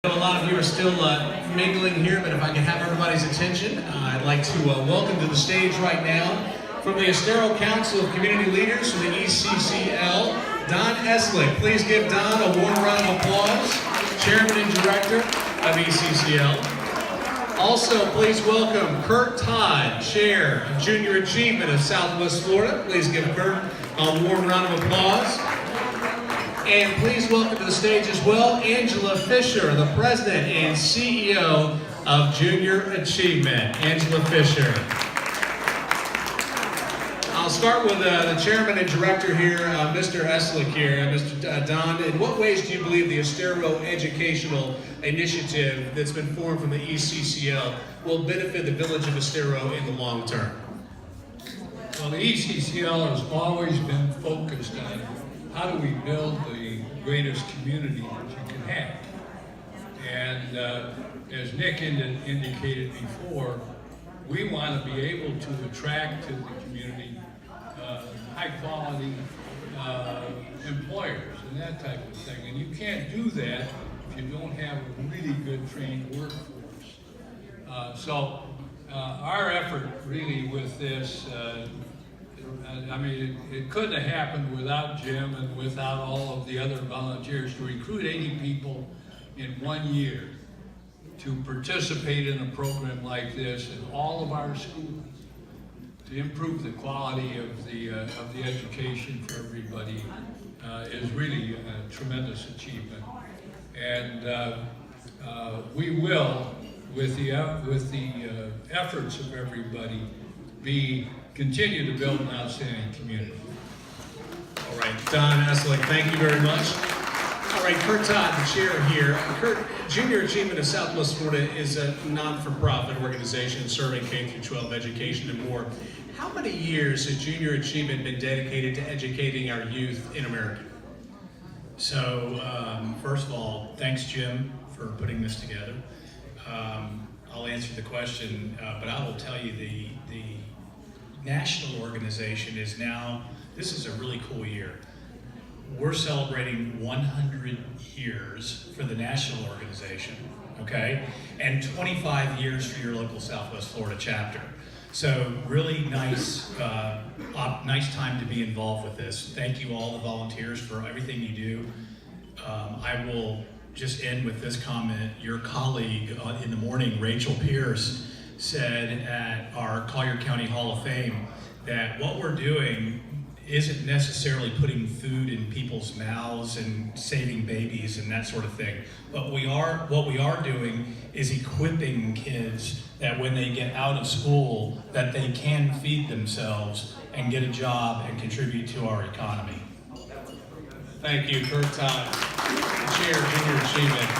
I know a lot of you are still mingling here, but if I can have everybody's attention, I'd like to welcome to the stage right now from the Estero Council of Community Leaders from the ECCL, Don Eslick. Please give Don a warm round of applause, Chairman and Director of ECCL. Also, please welcome Kurt Todd, Chair of Junior Achievement of Southwest Florida. Please give Kurt a warm round of applause. And please welcome to the stage as well, Angela Fisher, the President and CEO of Junior Achievement. Angela Fisher. I'll start with the Chairman and Director here, Mr. Eslick here. Mr. Don, in what ways do you believe the Estero Educational Initiative that's been formed from the ECCL will benefit the village of Estero in the long term? Well, the ECCL has always been focused on how do we build the greatest community that you can have. And as Nick indicated before, we want to be able to attract to the community high quality employers and that type of thing. And you can't do that if you don't have a really good trained workforce. So our effort really with this, it couldn't have happened without Jim and without all of the other volunteers. To recruit 80 people in 1 year to participate in a program like this in all of our schools, to improve the quality of the education for everybody is really a tremendous achievement. And we will, with the efforts of everybody, continue to build an outstanding community. All right, Don Eslick, thank you very much. All right, Kurt Todd, the chair here. Kurt, Junior Achievement of Southwest Florida is a non-for-profit organization serving K-12 education and more. How many years has Junior Achievement been dedicated to educating our youth in America? So, first of all, thanks, Jim, for putting this together. I'll answer the question, but I will tell you the national organization is now, this is a really cool year. We're celebrating 100 years for the national organization, okay? And 25 years for your local Southwest Florida chapter. So really nice, nice time to be involved with this. Thank you all the volunteers for everything you do. I will just end with this comment. Your colleague in the morning, Rachel Pierce, said at our Collier County Hall of Fame that what we're doing isn't necessarily putting food in people's mouths and saving babies and that sort of thing. But what we are doing is equipping kids that when they get out of school, that they can feed themselves and get a job and contribute to our economy. Thank you, Kurt Todd, Chair of Junior Achievement.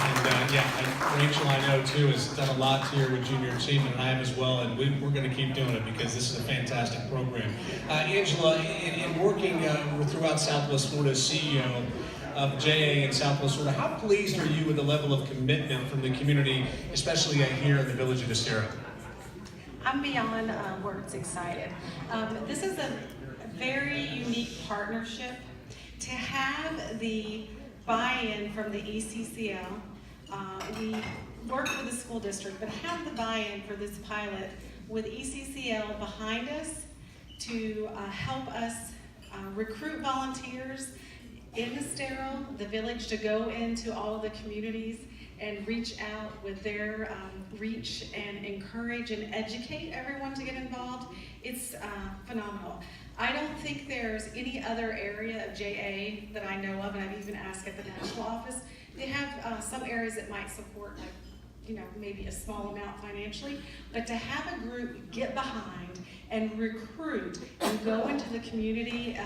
And Rachel, I know too, has done a lot here with Junior Achievement, and I have as well, and we're going to keep doing it because this is a fantastic program. Angela, in working throughout Southwest Florida as CEO of JA in Southwest Florida, how pleased are you with the level of commitment from the community, especially here in the village of Estero? I'm beyond words excited. This is a very unique partnership. To have the buy-in from the ECCL, we work with the school district, but have the buy-in for this pilot with ECCL behind us to help us recruit volunteers in Estero, the village, to go into all of the communities and reach out with their reach and encourage and educate everyone to get involved. It's phenomenal. I don't think there's any other area of JA that I know of, and I've even asked at the national office. They have some areas that might support, like, maybe a small amount financially, but to have a group get behind and recruit and go into the community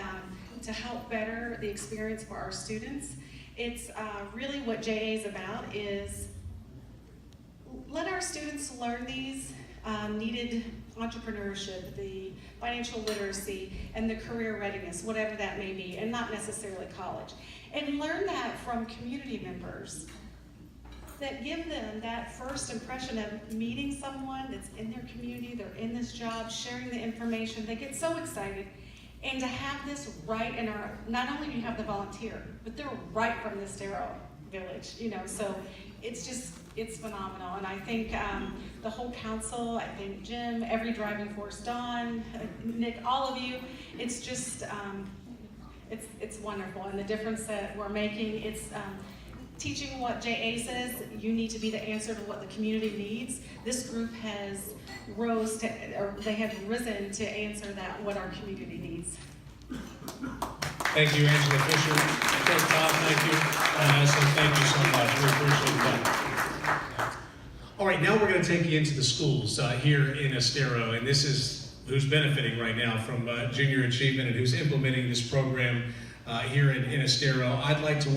to help better the experience for our students, it's really what JA is about, is let our students learn these needed entrepreneurship, the financial literacy, and the career readiness, whatever that may be, and not necessarily college. And learn that from community members that give them that first impression of meeting someone that's in their community, they're in this job, sharing the information, they get so excited. And to have this right in our, not only do you have the volunteer, but they're right from the Estero village, so it's phenomenal. And I think the whole council, I think Jim, every driving force, Don, Nick, all of you, it's just, it's wonderful. And the difference that we're making, it's teaching what JA says, you need to be the answer to what the community needs. This group has they have risen to answer that, what our community needs. Thank you, Angela Fisher. Kirk Todd, thank you. So thank you so much. We appreciate that. All right, now we're going to take you into the schools here in Estero, and this is who's benefiting right now from junior achievement and who's implementing this program here in Estero. I'd like to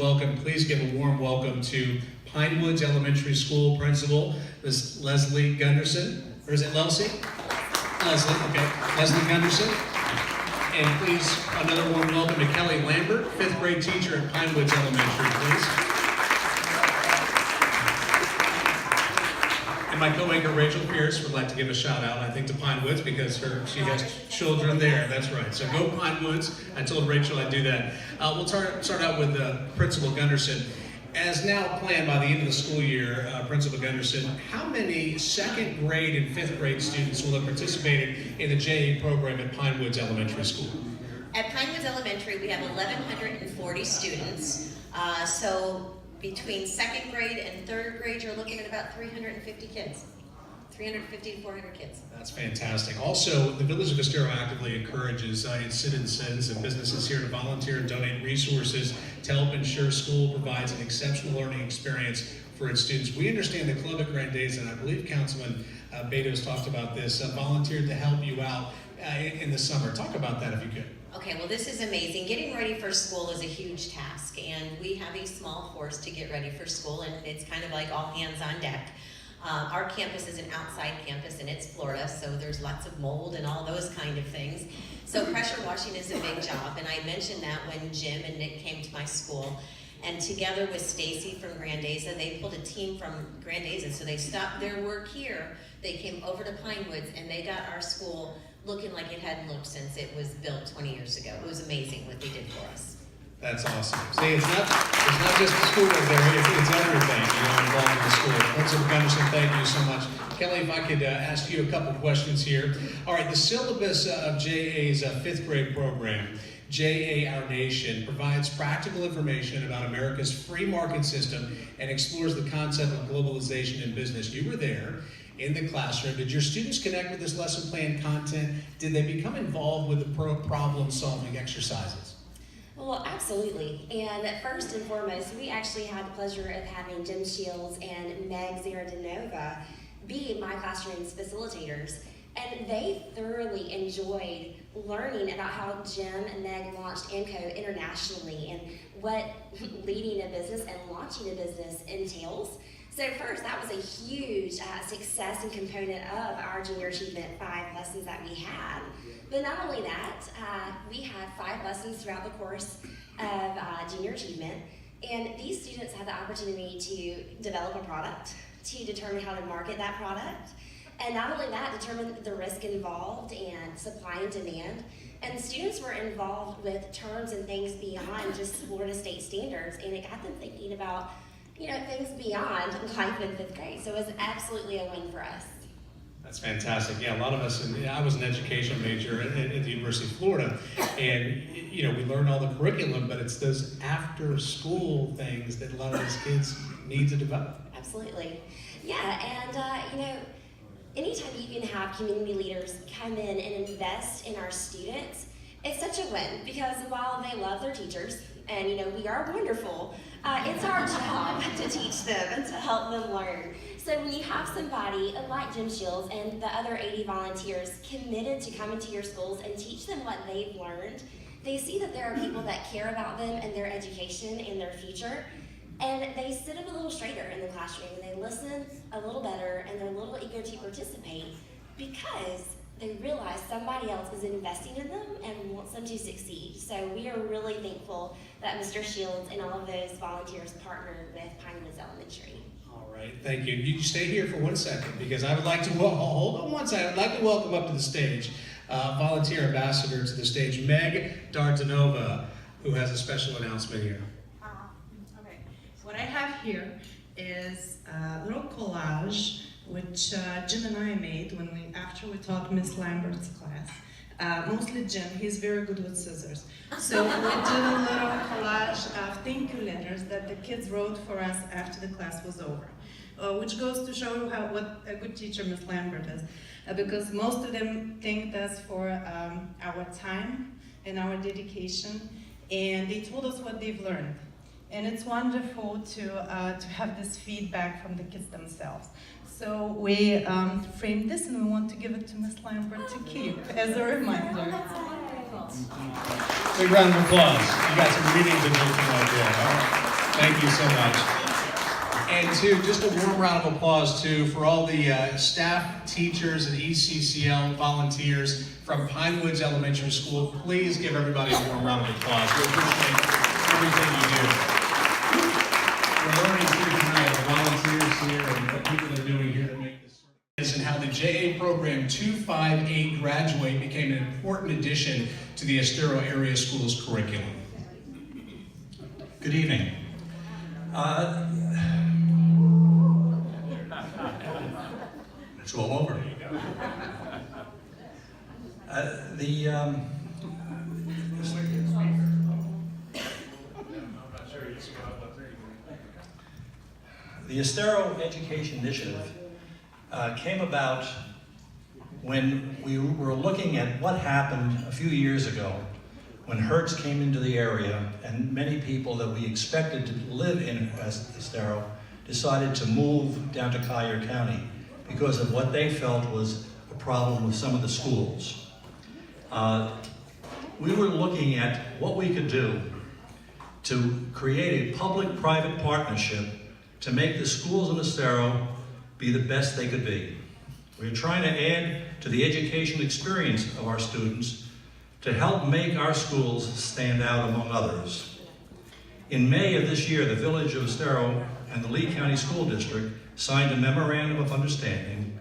please give a warm welcome to Pine Woods Elementary School Principal, Ms. Leslie Gunderson. Or is it Leslie? Leslie, okay. Leslie Gunderson. And please, another warm welcome to Kelly Lambert, 5th grade teacher at Pine Woods Elementary, please. And my co-anchor Rachel Pierce would like to give a shout out, I think, to Pine Woods because she has children there. That's right. So go Pine Woods. I told Rachel I'd do that. We'll start out with Principal Gunderson. As now planned by the end of the school year, Principal Gunderson, how many 2nd grade and 5th grade students will have participated in the JA program at Pine Woods Elementary School? At Pine Woods Elementary, we have 1,140 students. So between 2nd grade and 3rd grade, you're looking at about 350 kids. 350 to 400 kids. That's fantastic. Also, the Village of Estero actively encourages its citizens and businesses here to volunteer and donate resources to help ensure school provides an exceptional learning experience for its students. We understand the Club at Grandeza, and I believe Councilman Betos talked about this, volunteered to help you out in the summer. Talk about that if you could. Okay, well this is amazing. Getting ready for school is a huge task, and we have a small force to get ready for school, and it's kind of like all hands on deck. Our campus is an outside campus and it's Florida, so there's lots of mold and all those kind of things. So pressure washing is a big job, and I mentioned that when Jim and Nick came to my school. And together with Stacy from Grandeza, they pulled a team from Grandeza, so they stopped their work here. They came over to Pine Woods and they got our school looking like it hadn't looked since it was built 20 years ago. It was amazing what they did for us. That's awesome. See, it's not just the school there, it's everything involved in the school. Principal Gunderson, thank you so much. Kelly, if I could ask you a couple questions here. All right, the syllabus of JA's 5th grade program, JA Our Nation, provides practical information about America's free market system and explores the concept of globalization in business. You were there in the classroom. Did your students connect with this lesson plan content? Did they become involved with the problem-solving exercises? Well, absolutely. And first and foremost, we actually had the pleasure of having Jim Shields and Meg Zaradanova be my classroom's facilitators. And they thoroughly enjoyed learning about how Jim and Meg launched AMCO internationally and what leading a business and launching a business entails. So first, that was a huge success and component of our Junior Achievement 5 lessons that we had. But not only that, we had 5 lessons throughout the course of Junior Achievement, and these students had the opportunity to develop a product, to determine how to market that product, and not only that, determine the risk involved and supply and demand. And students were involved with terms and things beyond just Florida state standards, and it got them thinking about things beyond life in 5th grade. So it was absolutely a win for us. That's fantastic. Yeah, a lot of us, I was an education major at the University of Florida, and we learn all the curriculum, but it's those after school things that a lot of these kids need to develop. Absolutely. Yeah, and anytime you can have community leaders come in and invest in our students, it's such a win, because while they love their teachers, and we are wonderful, it's our job to teach them and to help them learn. So when you have somebody like Jim Shields and the other 80 volunteers committed to coming to your schools and teach them what they've learned, they see that there are people that care about them and their education and their future, and they sit up a little straighter in the classroom and they listen a little better and they're a little eager to participate because they realize somebody else is investing in them and wants them to succeed. So we are really thankful that Mr. Shields and all of those volunteers partnered with Pine Woods Elementary. All right, thank you. You stay here for 1 second because I would like to hold on one second. I'd like to welcome up to the stage volunteer ambassador to the stage, Meg Dardanova, who has a special announcement here. Okay, what I have here is a little collage which Jim and I made after we taught Miss Lambert's class. Mostly Jim, he's very good with scissors. So we did a little collage of thank you letters that the kids wrote for us after the class was over. Which goes to show you what a good teacher Miss Lambert is. Because most of them thanked us for our time and our dedication, and they told us what they've learned. And it's wonderful to have this feedback from the kids themselves. So we framed this and we want to give it to Miss Lambert to keep as a reminder. Big round of applause. You got some reading to do tonight there. All right. Thank you so much. And just a warm round of applause for all the staff, teachers, and ECCL volunteers from Pinewoods Elementary School. Please give everybody a warm round of applause. We appreciate everything you do. We're learning here tonight, the volunteers here, and what people are doing here to make this, and how the JA program 258 Graduate became an important addition to the Estero Area Schools curriculum. Good evening. It's all over. The Estero Education Initiative came about when we were looking at what happened a few years ago when Hertz came into the area and many people that we expected to live in Estero decided to move down to Collier County because of what they felt was a problem with some of the schools. We were looking at what we could do to create a public-private partnership to make the schools in Estero be the best they could be. We're trying to add to the educational experience of our students to help make our schools stand out among others. In May of this year, the Village of Estero and the Lee County School District signed a memorandum of understanding,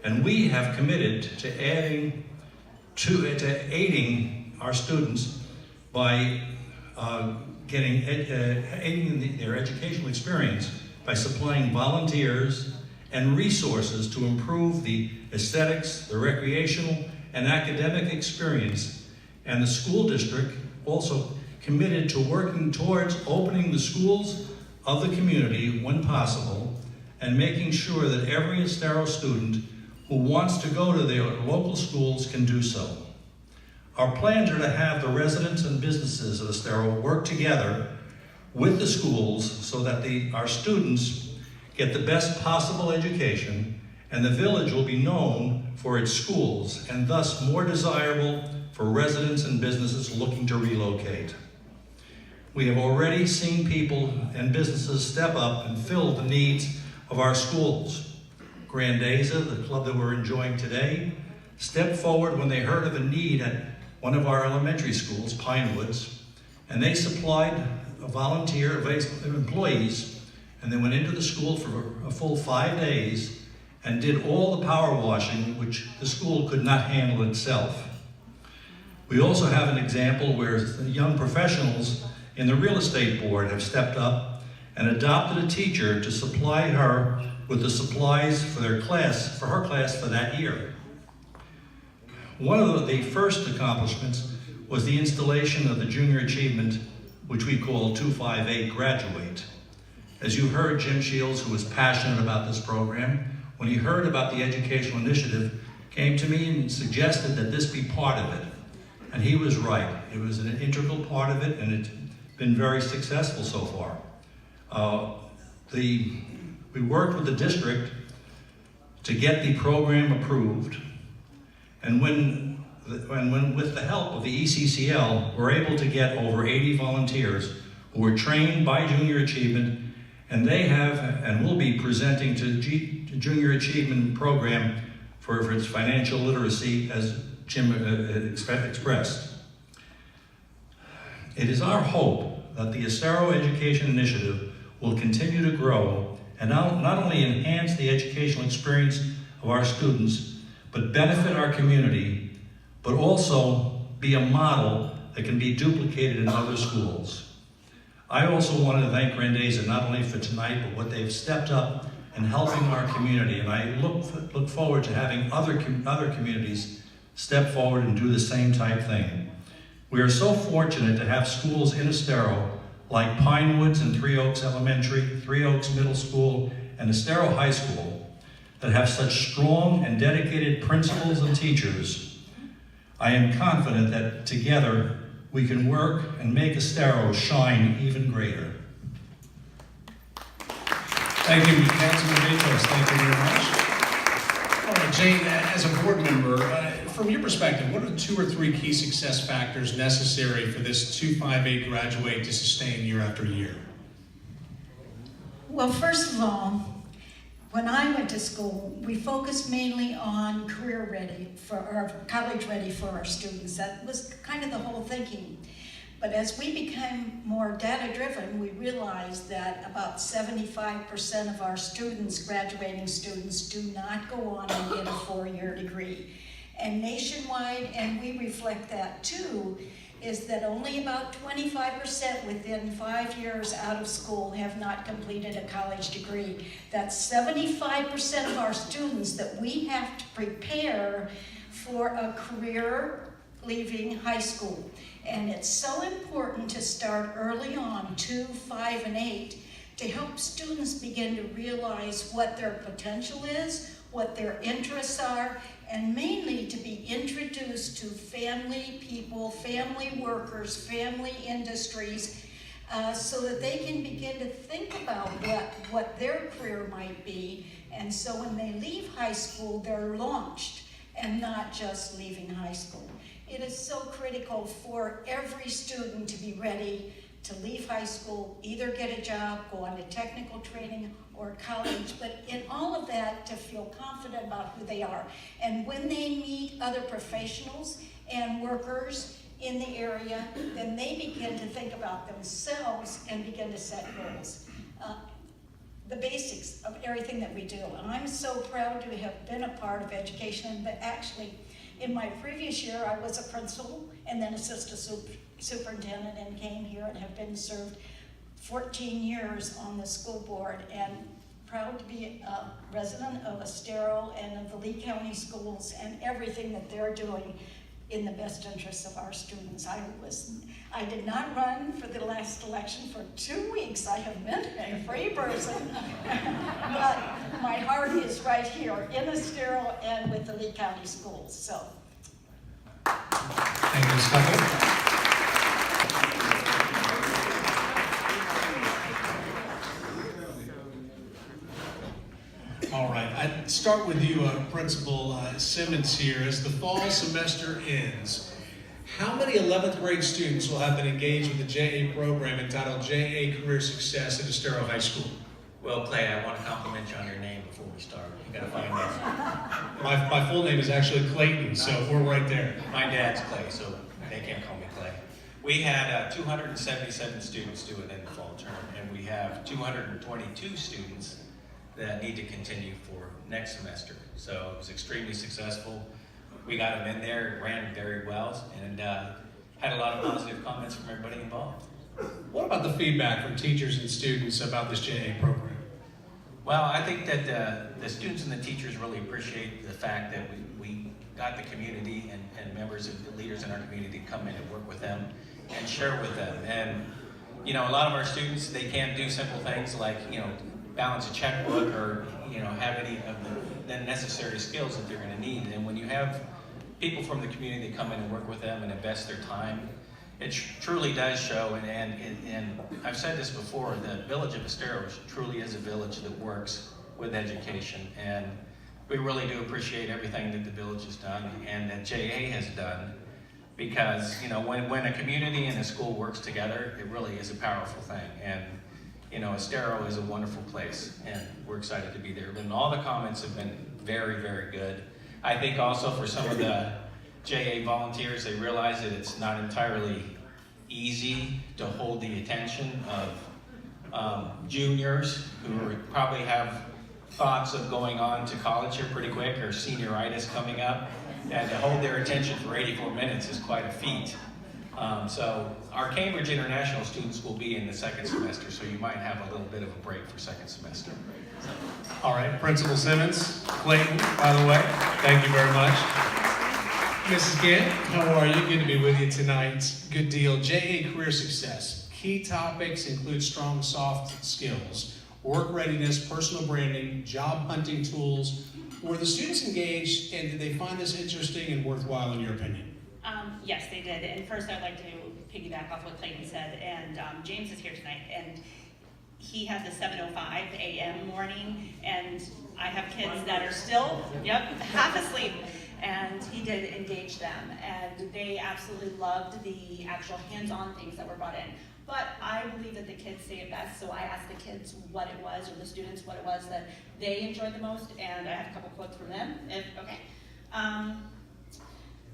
and we have committed to aiding our students by aiding their educational experience by supplying volunteers and resources to improve the aesthetics, the recreational and academic experience. And the school district also committed to working towards opening the schools of the community when possible and making sure that every Estero student who wants to go to their local schools can do so. Our plans are to have the residents and businesses of Estero work together with the schools so that our students get the best possible education, and the village will be known for its schools and thus more desirable for residents and businesses looking to relocate. We have already seen people and businesses step up and fill the needs of our schools. Grandeza, the club that we're enjoying today, stepped forward when they heard of a need at one of our elementary schools, Pinewoods, and they supplied a volunteer of employees, and they went into the school for a full 5 days and did all the power washing which the school could not handle itself. We also have an example where young professionals in the real estate board have stepped up and adopted a teacher to supply her with the supplies for her class for that year. One of the first accomplishments was the installation of the junior achievement, which we call 258 Graduate. As you heard, Jim Shields, who was passionate about this program, when he heard about the educational initiative, came to me and suggested that this be part of it. And he was right. It was an integral part of it, and it's been very successful so far. We worked with the district to get the program approved, and when with the help of the ECCL, we're able to get over 80 volunteers who were trained by Junior Achievement, and they have and will be presenting to Junior Achievement program for its financial literacy, as Jim expressed. It is our hope that the Estero Education Initiative will continue to grow and not only enhance the educational experience of our students, but benefit our community, but also be a model that can be duplicated in other schools. I also wanted to thank Grandeza not only for tonight, but what they've stepped up in helping our community. And I look forward to having other communities step forward and do the same type thing. We are so fortunate to have schools in Estero like Pine Woods and Three Oaks Elementary, Three Oaks Middle School, and Estero High School that have such strong and dedicated principals and teachers. I am confident that together we can work and make Estero shine even greater. Thank you, Councilman Matos. Thank you very much. All right, Jane, as a board member, from your perspective, what are the 2 or 3 key success factors necessary for this 258 graduate to sustain year after year? Well, first of all, when I went to school, we focused mainly on career ready or college ready for our students. That was kind of the whole thinking. But as we became more data driven, we realized that about 75% of our students, graduating students, do not go on and get a 4-year degree. And nationwide, and we reflect that too, is that only about 25% within 5 years out of school have not completed a college degree. That's 75% of our students that we have to prepare for a career leaving high school. And it's so important to start early on, 2, 5, and 8, to help students begin to realize what their potential is, what their interests are, and mainly to be introduced to family people, family workers, family industries, so that they can begin to think about what their career might be. And so when they leave high school, they're launched and not just leaving high school. It is so critical for every student to be ready to leave high school, either get a job, go on to technical training or college, but in all of that to feel confident about who they are. And when they meet other professionals and workers in the area, then they begin to think about themselves and begin to set goals. The basics of everything that we do. And I'm so proud to have been a part of education, but actually in my previous year, I was a principal and then assistant superintendent and came here and have been served 14 years on the school board, and proud to be a resident of Estero and of the Lee County schools and everything that they're doing in the best interests of our students. I did not run for the last election for 2 weeks. I have been a free person, but my heart is right here in Estero and with the Lee County schools. So, Thank you, Ms. Tucker. All right, I'd start with you, Principal Simmons here. As the fall semester ends, how many 11th grade students will have been engaged with the JA program entitled JA Career Success at Estero High School? Well, Clay, I want to compliment you on your name before we start. You got to find that. My full name is actually Clayton, so we're right there. My dad's Clay, so they can't call me Clay. We had 277 students do it in the fall term, and we have 222 students that need to continue for next semester. So it was extremely successful. We got them in there, it ran very well, and had a lot of positive comments from everybody involved. What about the feedback from teachers and students about this JA program? Well, I think that the students and the teachers really appreciate the fact that we got the community and members of the leaders in our community to come in and work with them and share with them. And, you know, a lot of our students, they can't do simple things like, you know, balance a checkbook or, you know, have any of the necessary skills that they're going to need. And when you have people from the community come in and work with them and invest their time, it truly does show. And I've said this before, the village of Estero truly is a village that works with education. And we really do appreciate everything that the village has done and that JA has done, because, you know, when a community and a school works together, it really is a powerful thing. And you know, Estero is a wonderful place, and we're excited to be there. And all the comments have been very, very good. I think also for some of the JA volunteers, they realize that it's not entirely easy to hold the attention of juniors who probably have thoughts of going on to college here pretty quick, or senioritis coming up, and to hold their attention for 84 minutes is quite a feat. So our Cambridge International students will be in the second semester, so you might have a little bit of a break for second semester. All right, Principal Simmons, Clayton, by the way, thank you very much. Mrs. Gant, how are you? Good to be with you tonight. Good deal. JA Career Success. Key topics include strong soft skills, work readiness, personal branding, job hunting tools. Were the students engaged, and did they find this interesting and worthwhile in your opinion? Yes, they did. And first, I'd like to piggyback off what Clayton said. And James is here tonight, and he had the 7:05 a.m. morning, and I have kids that are still, half asleep. And he did engage them, and they absolutely loved the actual hands-on things that were brought in. But I believe that the kids say it best, so I asked the kids what it was, or the students what it was that they enjoyed the most, and I have a couple quotes from them, if okay.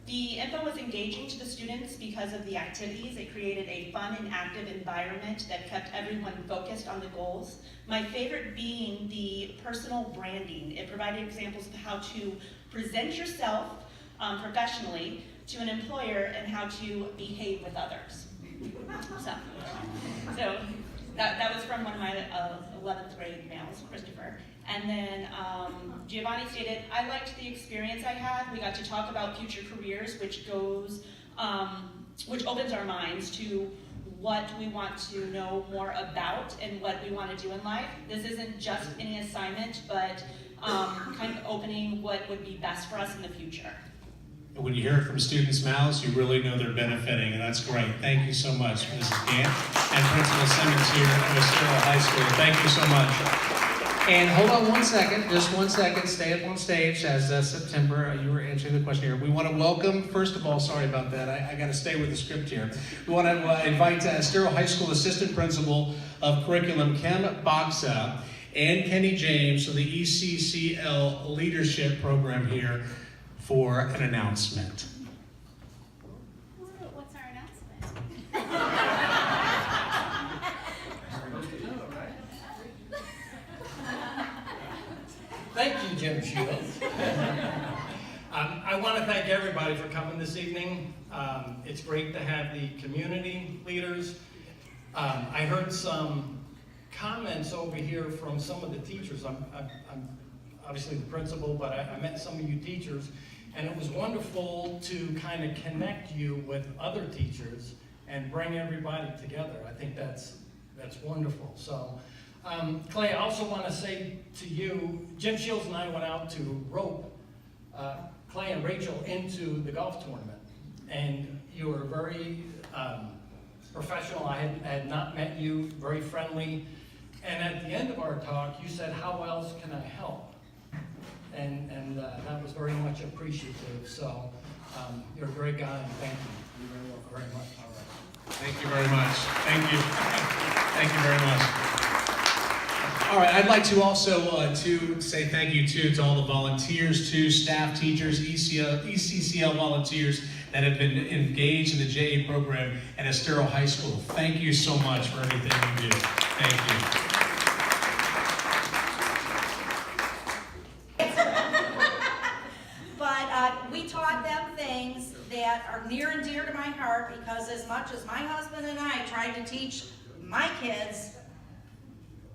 The info was engaging to the students because of the activities. It created a fun and active environment that kept everyone focused on the goals. My favorite being the personal branding. It provided examples of how to present yourself professionally to an employer and how to behave with others. So that was from one of my 11th grade males, Christopher. And then Giovanni stated, I liked the experience I had. We got to talk about future careers, which opens our minds to what we want to know more about and what we want to do in life. This isn't just any assignment, but kind of opening what would be best for us in the future. And when you hear it from students' mouths, you really know they're benefiting, and that's great. Thank you so much, Mrs. Gant and Principal Simmons here at Estero High School. Thank you so much. And hold on one second, just 1 second, stay up on stage as September, you were answering the question here. We want to welcome, first of all, sorry about that, I got to stay with the script here. We want to invite Estero High School Assistant Principal of Curriculum, Kim Boxa, and Kenny James of the ECCL Leadership Program here for an announcement. What's our announcement? Thank you, Jim Shields. I want to thank everybody for coming this evening. It's great to have the community leaders. I heard some comments over here from some of the teachers. I'm obviously the principal, but I met some of you teachers, and it was wonderful to kind of connect you with other teachers and bring everybody together. I think that's wonderful. So. Clay, I also want to say to you, Jim Shields and I went out to rope Clay and Rachel into the golf tournament. And you were very professional. I had not met you, very friendly. And at the end of our talk, you said, how else can I help? And that was very much appreciative. So you're a great guy, and thank you. You're very welcome. Very much. All right. Thank you very much. Thank you. Thank you very much. All right, I'd like to also to say thank you to all the volunteers, to staff, teachers, ECCL volunteers that have been engaged in the JA program at Estero High School. Thank you so much for everything you do. Thank you. But we taught them things that are near and dear to my heart, because as much as my husband and I tried to teach my kids,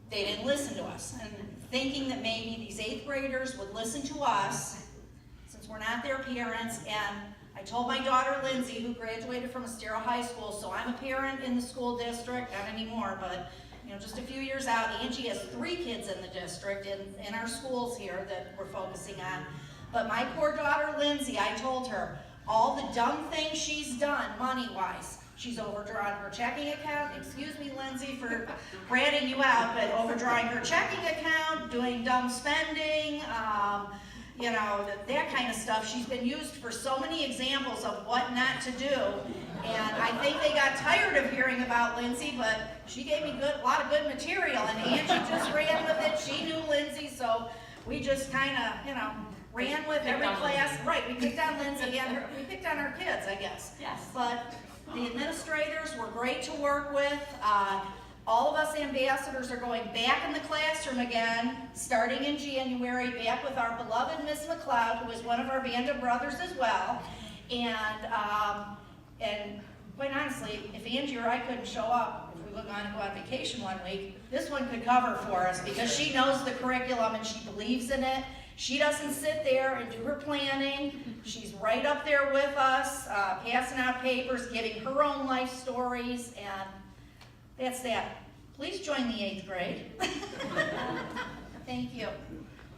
they didn't listen to us. And thinking that maybe these 8th graders would listen to us, since we're not their parents. And I told my daughter Lindsay, who graduated from Estero High School, so I'm a parent in the school district, not anymore, but just a few years out. Angie has 3 kids in the district, in our schools here that we're focusing on. But my poor daughter Lindsay, I told her, all the dumb things she's done money-wise. She's overdrawn her checking account. Excuse me, Lindsay, for ratting you out, but overdrawing her checking account, doing dumb spending, that kind of stuff. She's been used for so many examples of what not to do. And I think they got tired of hearing about Lindsay, but she gave me a lot of good material, and Angie just ran with it. She knew Lindsay, so we just kind of, ran with every class. Right, we picked on Lindsay and we picked on our kids, I guess. Yes. But the administrators were great to work with. All of us ambassadors are going back in the classroom again, starting in January, back with our beloved Miss McLeod, who is one of our band of brothers as well. And quite honestly, if Angie or I couldn't show up, if we were going to go on vacation one week, this one could cover for us because she knows the curriculum and she believes in it. She doesn't sit there and do her planning. She's right up there with us, passing out papers, giving her own life stories, and that's that. Please join the 8th grade. Thank you.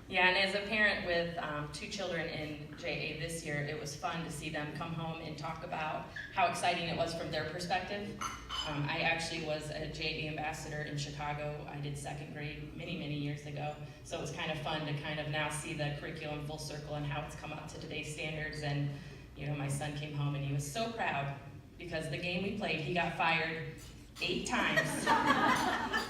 Yeah, and as a parent with 2 children in JA this year, it was fun to see them come home and talk about how exciting it was from their perspective. I actually was a JA ambassador in Chicago. I did 2nd grade many, many years ago. So it was kind of fun to kind of now see the curriculum full circle and how it's come up to today's standards. And you know, my son came home and he was so proud because the game we played, he got fired 8 times.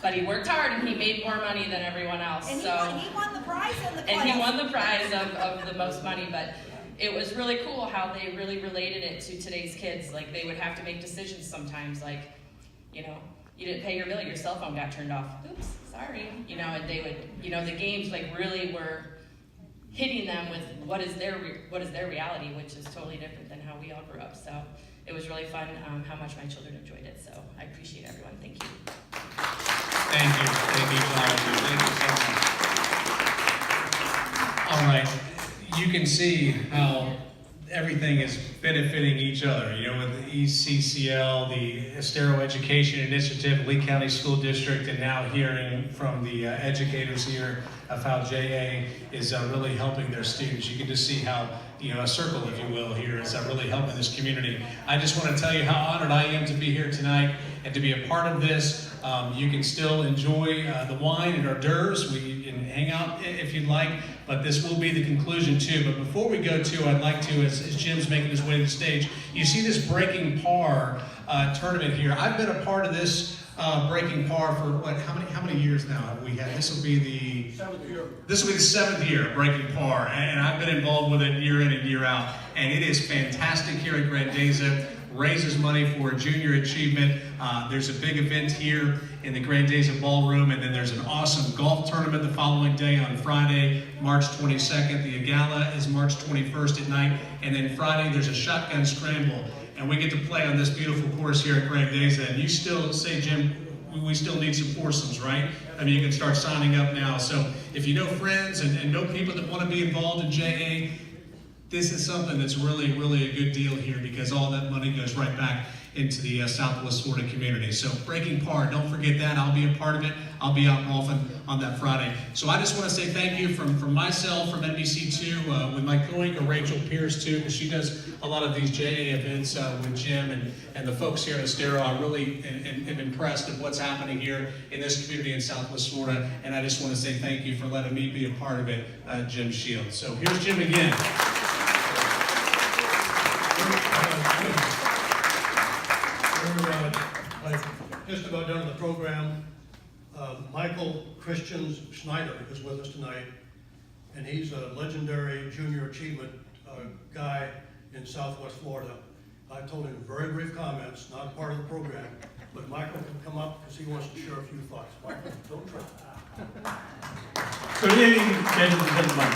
But he worked hard and he made more money than everyone else. And he won the prize in the class. And he won the prize of the most money, but it was really cool how they really related it to today's kids. Like they would have to make decisions sometimes, like, you know, you didn't pay your bill, your cell phone got turned off. Oops, sorry. You know, and they would, you know, the games like really were hitting them with what is their reality, which is totally different than how we all grew up. So it was really fun how much my children enjoyed it. So I appreciate everyone. Thank you. Thank you. Thank you, Claudia. Thank you so much. All right. You can see how everything is benefiting each other. You know, with the ECCL, the Estero Education Initiative, Lee County School District, and now hearing from the educators here of how JA is really helping their students. You can just see how, you know, a circle, if you will, here is really helping this community. I just want to tell you how honored I am to be here tonight and to be a part of this. You can still enjoy the wine and hors d'oeuvres. We can hang out if you'd like, but this will be the conclusion too. But before we go to, I'd like to, as Jim's making his way to the stage, you see this Breaking Par tournament here. I've been a part of this Breaking Par for what? How many years now have we had? This will be the 7th year. This will be the 7th year of Breaking Par, and I've been involved with it year in and year out, and it is fantastic here at Grandeza. Raises money for junior achievement. There's a big event here in the Grandeza Ballroom, and then there's an awesome golf tournament the following day on Friday, March 22nd. The gala is March 21st at night, and then Friday there's a shotgun scramble, and we get to play on this beautiful course here at Grandeza. And you still say, Jim, we still need some foursomes, right? I mean, you can start signing up now. So if you know friends and know people that want to be involved in JA, this is something that's really, really a good deal here because all that money goes right back into the Southwest Florida community. So Breaking Par, don't forget that. I'll be a part of it. I'll be out often on that Friday. So I just want to say thank you from myself, from NBC2, with my co-anchor Rachel Pierce too, because she does a lot of these JA events with Jim and the folks here in Estero. I really am impressed at what's happening here in this community in Southwest Florida, and I just want to say thank you for letting me be a part of it, Jim Shields. So here's Jim again. We're just about done with the program. Michael Christian Schneider is with us tonight, and he's a legendary junior achievement guy in Southwest Florida. I told him very brief comments, not part of the program, but Michael can come up because he wants to share a few thoughts. Michael, don't try. Good evening, ladies and gentlemen.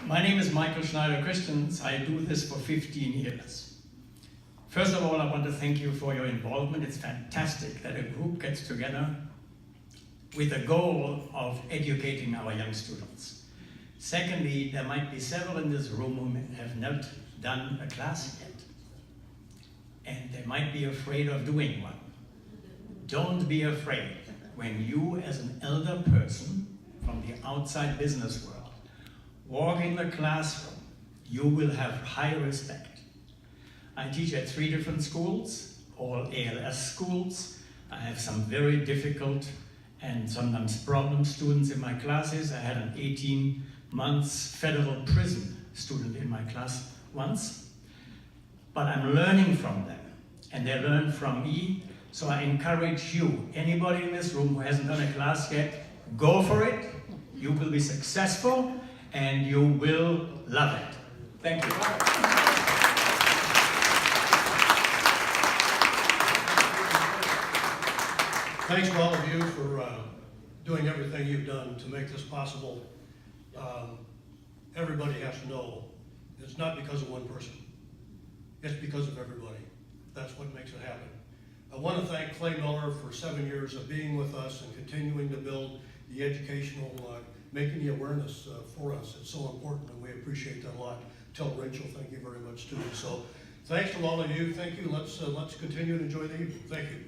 My name is Michael Schneider Christians. I do this for 15 years. First of all, I want to thank you for your involvement. It's fantastic that a group gets together with the goal of educating our young students. Secondly, there might be several in this room who have not done a class yet, and they might be afraid of doing one. Don't be afraid. When you, as an elder person from the outside business world, walk in the classroom, you will have high respect. I teach at 3 different schools, all ALS schools. I have some very difficult and sometimes problem students in my classes. I had an 18 months federal prison student in my class once. But I'm learning from them, and they learn from me. So I encourage you, anybody in this room who hasn't done a class yet, go for it. You will be successful, and you will love it. Thank you. Thanks to all of you for doing everything you've done to make this possible. Everybody has to know it's not because of one person. It's because of everybody. That's what makes it happen. I want to thank Clay Miller for 7 years of being with us and continuing to build the educational, making the awareness for us. It's so important, and we appreciate that a lot. Tell Rachel thank you very much too. So thanks to all of you. Thank you. Let's continue to enjoy the evening. Thank you.